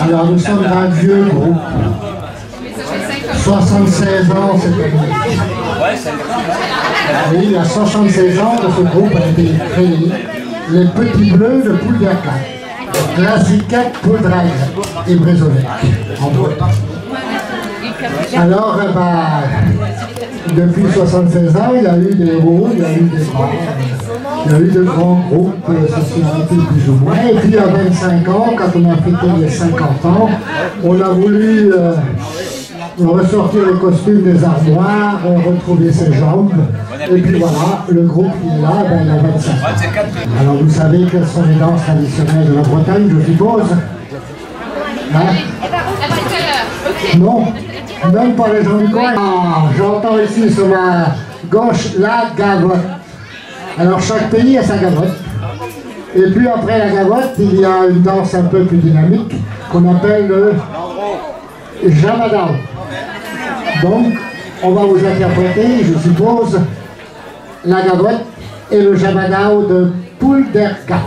Alors nous sommes un vieux groupe. 76 ans cette année. Oui, il y a 76 ans que ce groupe a été créé. Les Petits Bleus de Pouliaca. Classiquette, Poudraille et Brésolec. Alors, depuis 76 ans, il y a eu des hauts, il y a eu des bas, il y a eu de grands groupes, sociétés plus ou moins. Et puis, il y a 25 ans, quand on a fêté les 50 ans, on a voulu ressortir les costumes des armoires, retrouver ses jambes. Et puis voilà, le groupe qui est là, il a 25 ans. Alors, vous savez quelles sont les danses traditionnelles de la Bretagne, je suppose? Hein? Non, même pas les gens du coin. Ah, j'entends ici sur ma gauche la gavotte. Alors chaque pays a sa gavotte. Et puis après la gavotte, il y a une danse un peu plus dynamique qu'on appelle le Jabadao. Donc, on va vous interpréter, je suppose, la gavotte et le Jabadao de Pouliaca.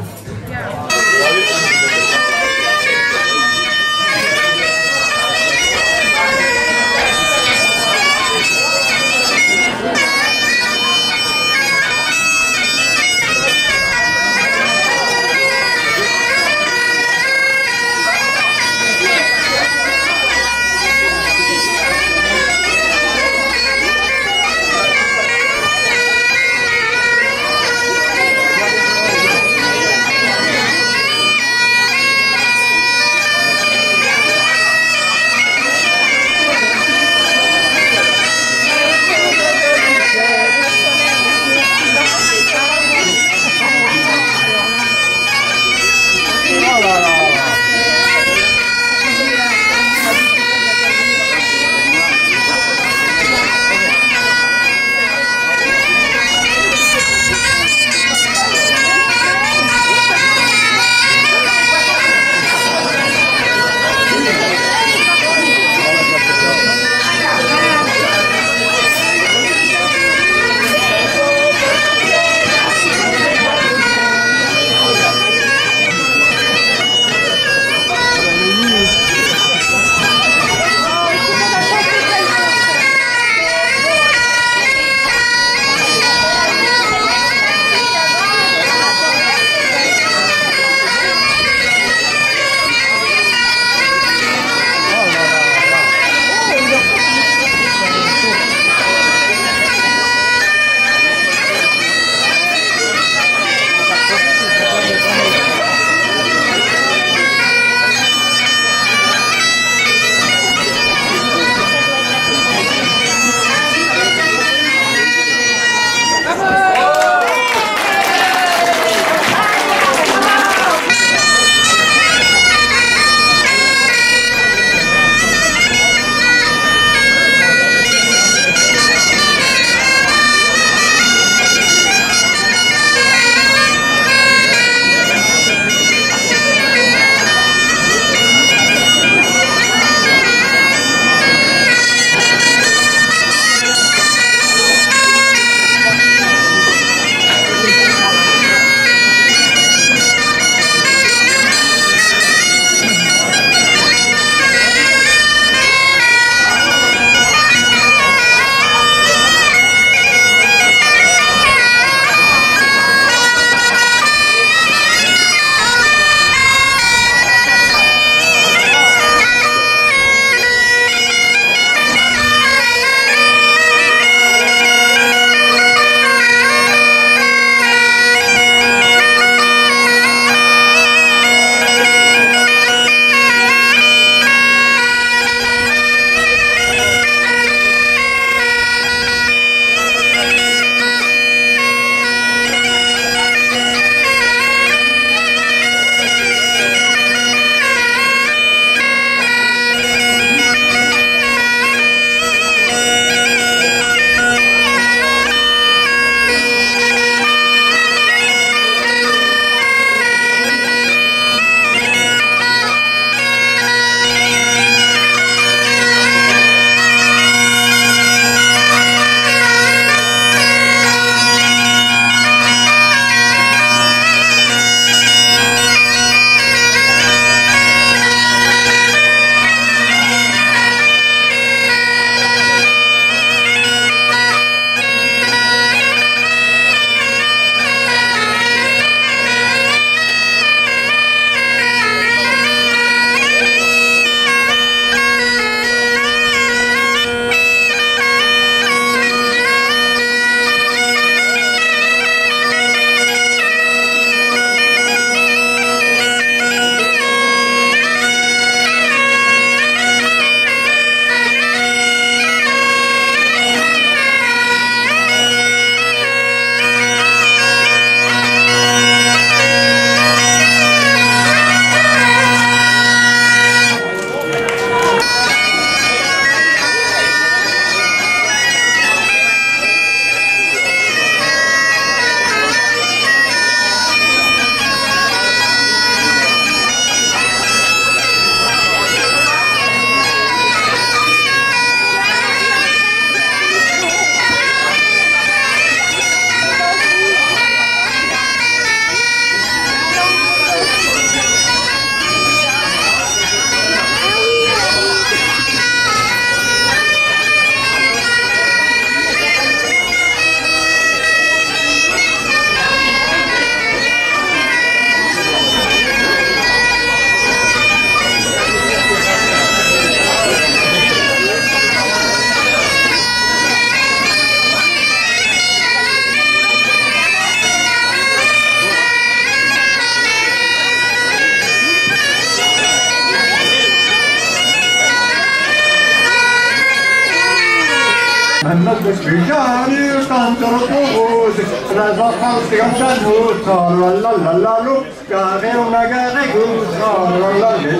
Bijani cantor rose, raza falsi cantanuta, la la la la lo, care una gare gusa, la la la,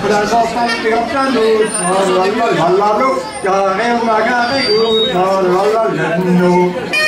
raza falsi cantanuta, la la la la lo, care una gare gusa, la la la no.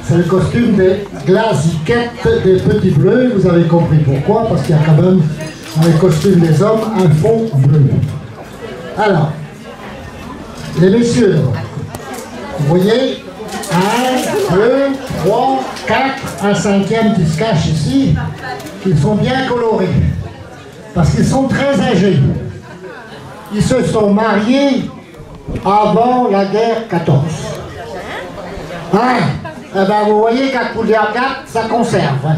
C'est le costume des glaziquettes des petits bleus. Vous avez compris pourquoi, parce qu'il y a quand même dans les costumes des hommes un fond bleu. Alors, les messieurs, vous voyez, 1, 2, 3, 4, un cinquième qui se cache ici, qui sont bien colorés, parce qu'ils sont très âgés. ils se sont mariés avant la guerre 14. Hein? Eh ben, vous voyez qu'à coup de 4, ça conserve. Hein?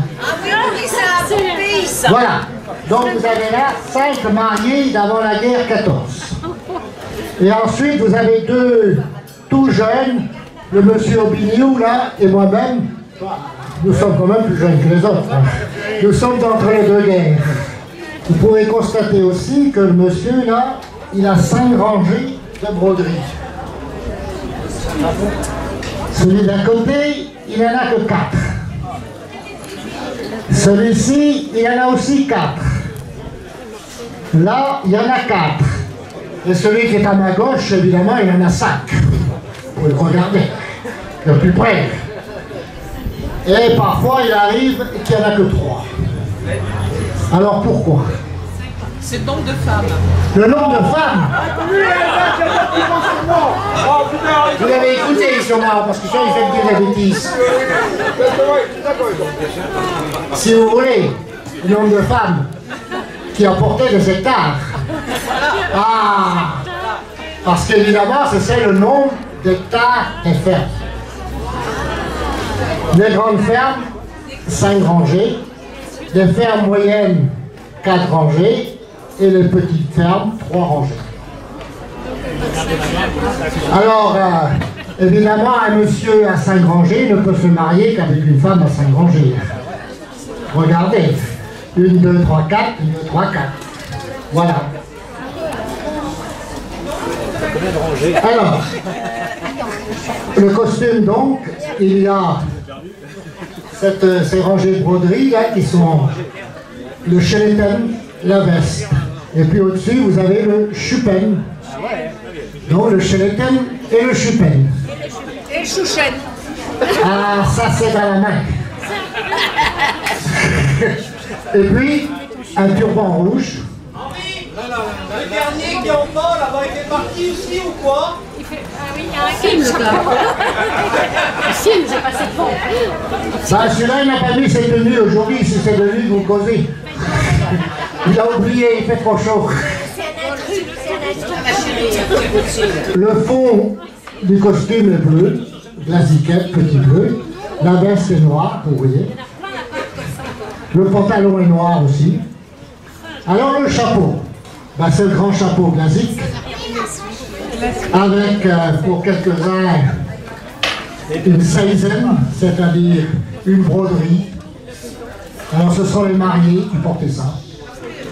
Voilà. Donc vous avez là 5 mariés d'avant la guerre 14. Et ensuite vous avez 2 tout jeunes, le monsieur Aubignou là et moi-même. Nous sommes quand même plus jeunes que les autres. Hein. Nous sommes entre les 2 guerres. Vous pouvez constater aussi que le monsieur là, il a 5 rangées de broderies. Celui d'un côté, il n'en a que 4. Celui-ci, il en a aussi 4. Là, il y en a 4. Et celui qui est à ma gauche, évidemment, il en a 5. Vous pouvez le regarder de plus près. Et parfois, il arrive qu'il n'y en a que 3. Alors pourquoi? C'est le nombre de femmes. Le nombre de femmes? Vous l'avez écouté sûrement, parce que ça, il fait dire des bêtises. Si vous voulez, le nombre de femmes qui apportaient des hectares. Ah! Parce qu'évidemment, c'est le nombre d'hectares des fermes. Les grandes fermes, 5 rangées. Les fermes moyennes, 4 rangées. Et les petites fermes, 3 rangées. Alors, évidemment, un monsieur à 5 rangées ne peut se marier qu'avec une femme à 5 rangées. Regardez. 1, 2, 3, 4, 1, 2, 3, 4. Voilà. Alors, le costume donc, il y a ces rangées de broderies là qui sont le skeleton, la veste. Et puis au-dessus, vous avez le chupen. Donc le skeleton et le chupen. Et le chouchen. Ah, ça c'est dans la main. Et puis, un turban rouge. Le dernier qui est en bas, là-bas, il fait partie aussi ou quoi? Ah oui, il y a un film, là. Un film, j'ai passé devant. Bah, celui-là, il n'a pas mis ses tenues aujourd'hui, si c'est de lui que vous causez. Il a oublié, il fait trop chaud. Le fond du costume est bleu, la ziquette, petit bleu. La veste est noire, vous voyez. Le pantalon est noir aussi. Alors le chapeau, bah, c'est le grand chapeau classique. Avec, pour quelques-uns, une seizaine, c'est-à-dire une broderie. Alors ce sont les mariés qui portaient ça.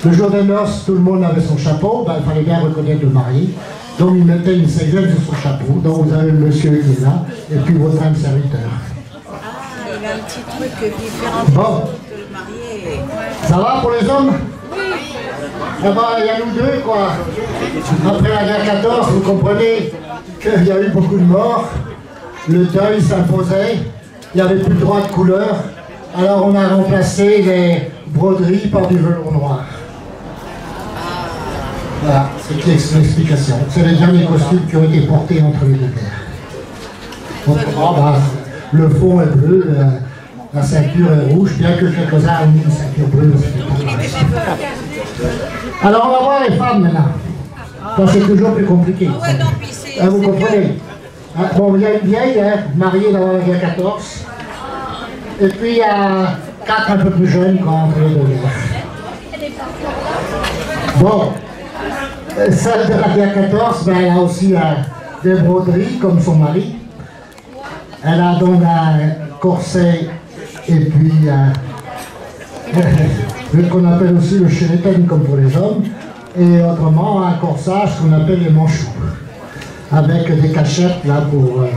Le jour des noces, tout le monde avait son chapeau, ben, il fallait bien reconnaître le marié. Donc il mettait une seizaine sur son chapeau. Donc vous avez le monsieur qui est là, et puis votre âme serviteur. Ah, il a un petit truc différent Bon. que le marié. Ça va pour les hommes? Ah ben, il y a nous deux, quoi. Après la guerre 14, vous comprenez qu'il y a eu beaucoup de morts. Le deuil s'imposait. Il n'y avait plus de droit de couleur. Alors on a remplacé les broderies par du velours noir. Voilà, c'est l'explication. C'est les derniers costumes qui ont été portés entre les deux guerres. Donc, bah, le fond est bleu, la ceinture est rouge, bien que quelques-uns ont mis une ceinture bleue. Alors on va voir les femmes maintenant. Ça c'est toujours plus compliqué. Vous comprenez? Bon, il y a une vieille, mariée dans la guerre 14. Et puis il y a 4 un peu plus jeunes entre les deux guerres. Bon. Celle de la guerre 14, ben, elle a aussi des broderies comme son mari. Elle a donc un corset et puis ce qu'on appelle aussi le skeleton comme pour les hommes, et autrement un corsage qu'on appelle les manchots, avec des cachettes là pour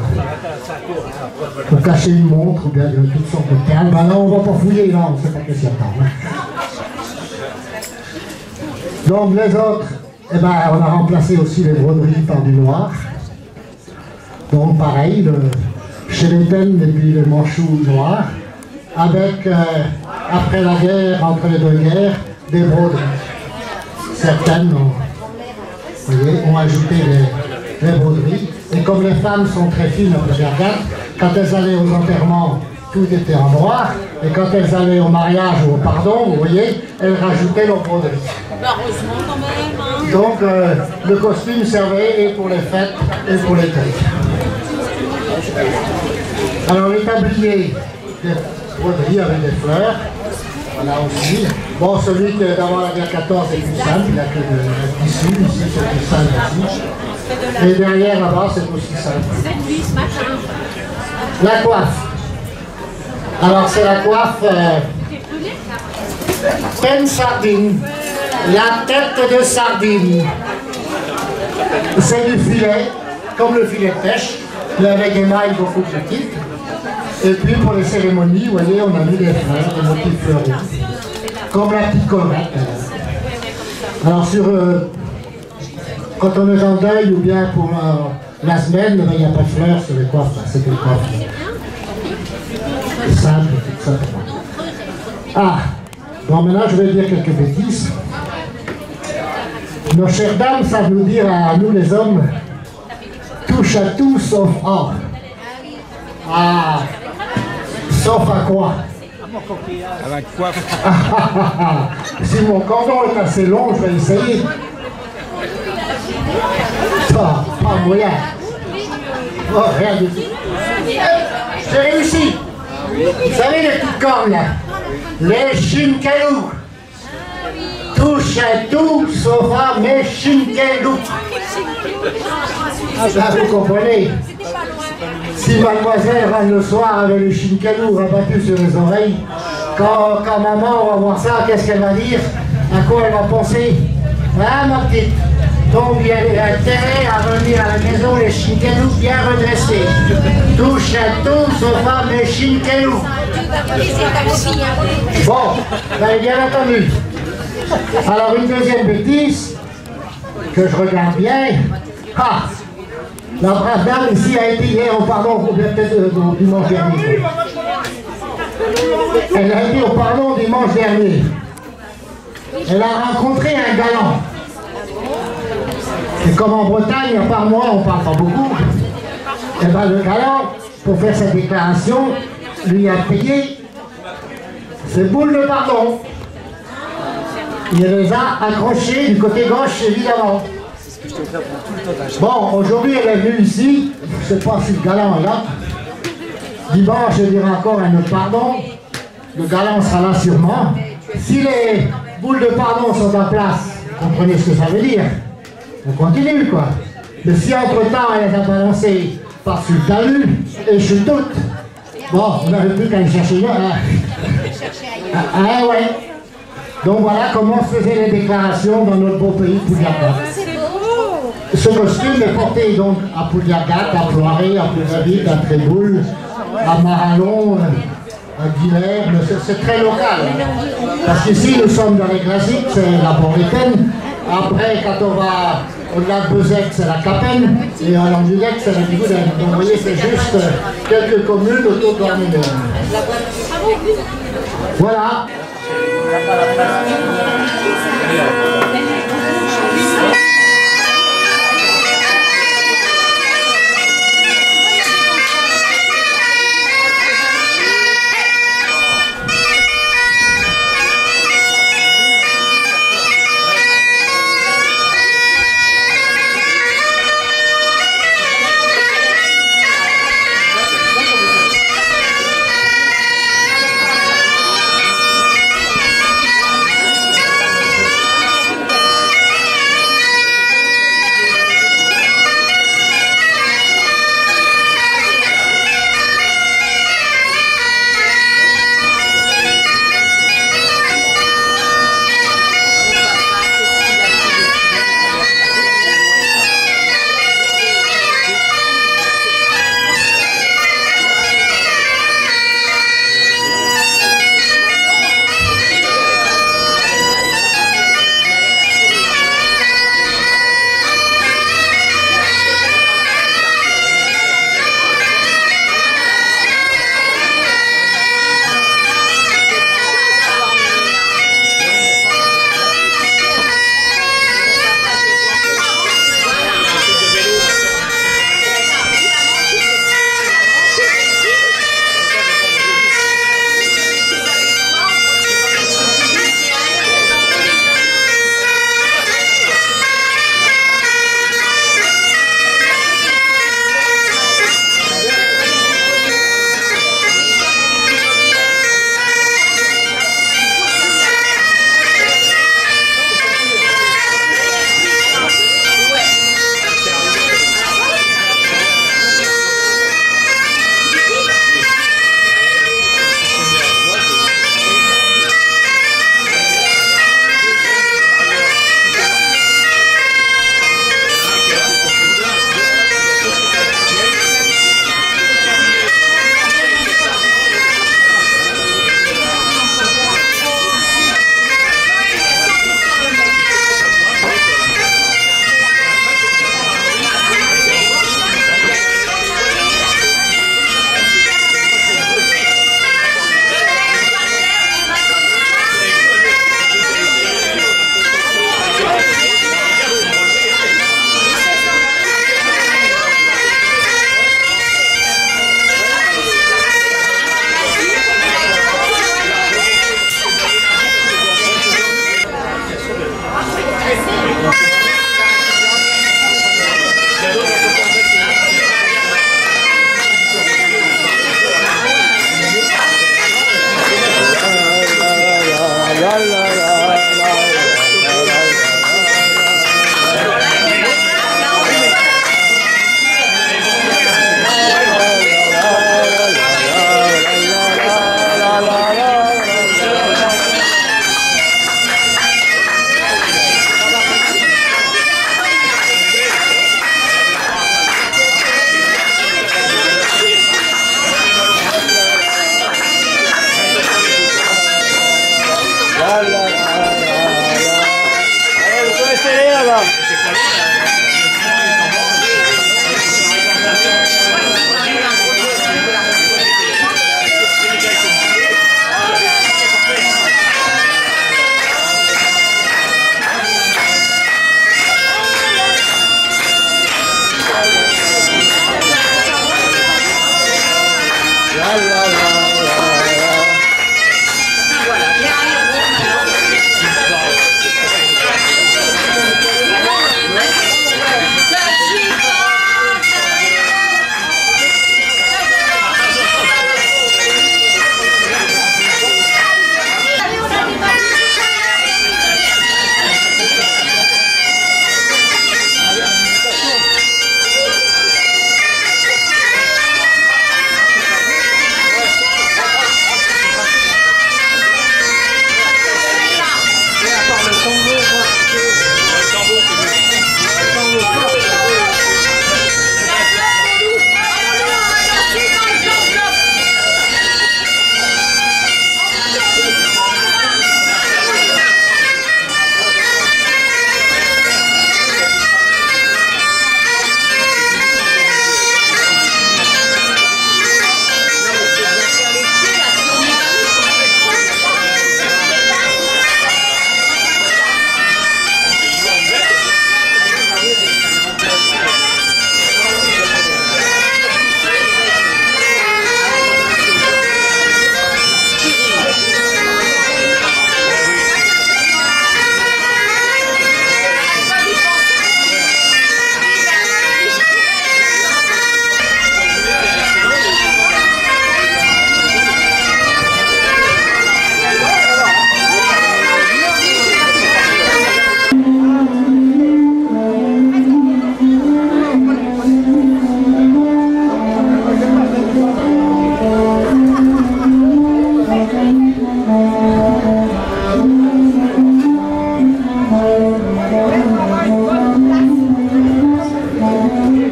cacher une montre ou bien de toutes sortes de perles. Ben là on va pas fouiller, là on ne sait pas qu'est-ce qu'il y a dedans. Donc les autres, eh ben, on a remplacé aussi les broderies par du noir. Donc pareil, le skeleton et puis le manchou noir, avec, après la guerre, entre les deux guerres, des broderies. Certaines ont ajouté les broderies. Et comme les femmes sont très fines, quand elles allaient aux enterrements, tout était en noir. Et quand elles allaient au mariage ou au pardon, vous voyez, elles rajoutaient leurs broderies. Heureusement quand même. Hein. Donc le costume servait et pour les fêtes et pour les fêtes. Alors les tabliers de broderie avec des fleurs, voilà aussi. Bon, celui d'avant la guerre 14 est plus simple, il n'y a que le tissu, ici c'est plus simple aussi. Et derrière là-bas c'est aussi simple. C'est lui ce matin. La coiffe. Alors c'est la coiffe peine sardine, la tête de sardine. C'est du filet, comme le filet de pêche, mais avec des mailles beaucoup plus petites. Et puis pour les cérémonies, vous voyez, on a mis des fleurs, des motifs fleuris, comme la petite collerette. Alors quand on est en deuil ou bien pour la semaine, il n'y a pas de fleurs sur les coiffes, c'est des coiffes. C'est simple, tout simplement. Ah, bon maintenant je vais dire quelques bêtises. Nos chères dames savent nous dire à nous les hommes, touche à tout sauf or. Ah, sauf à quoi? À la coiffe. Si mon cordon est assez long, je vais essayer. Ça, pas moyen. Oh, rien du tout. J'ai réussi. Vous savez les petites cornes là? Les chinkelous. Touche à tout sauf à mes chinkelous. Ah, vous comprenez? Si mademoiselle rentre le soir avec le chinkelou rabattu sur les oreilles, quand maman va voir ça, qu'est-ce qu'elle va dire? À quoi elle va penser? Ah ma petite, donc il y a intérêt à revenir à la maison les chinkelous bien redressés. Touche à tout sauf à mes chinkelous. Bon, vous avez bien entendu. Alors une deuxième bêtise, que je regarde bien. Ah, la brave dame ici a été hier au pardon, peut-être dimanche dernier. Elle a été au pardon dimanche dernier. Elle a rencontré un galant. Et comme en Bretagne, à part moi, on ne parle pas beaucoup, et bien le galant, pour faire sa déclaration, lui a payé ses boules de pardon. Il les a accrochées du côté gauche, évidemment. Bon, aujourd'hui, elle est venue ici. Je ne sais pas si le galant est là. Dimanche, je dirai encore un autre pardon. Le galant sera là sûrement. Si les boules de pardon sont en place, vous comprenez ce que ça veut dire. On continue, quoi. Mais si entre-temps, elle les a balancées par-dessus le talus, et je doute. Bon, on n'avait plus qu'à aller chercher là. Ah ouais. Donc voilà comment se faisaient les déclarations dans notre beau pays Pouliagat. Ce costume est porté donc à Pouliagat, à Ploiré, à Plouaville, à Tréboul, à Marallon, à Guilher, mais c'est très local. Parce qu'ici nous sommes dans les classiques, c'est la Borlitaine. Après, quand on va au-delà de Bezec, c'est la Capenne, et en Langulec, c'est la Bigoudenne. Donc vous voyez, c'est juste quelques communes autour de l'Arménie. Voilà.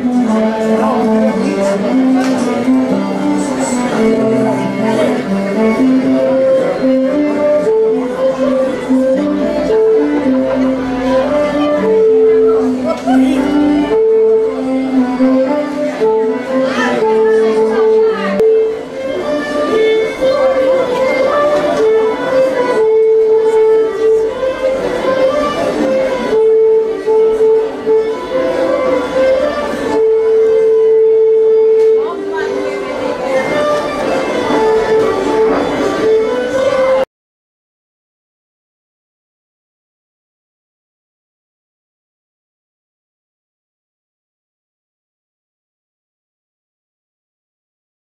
Non,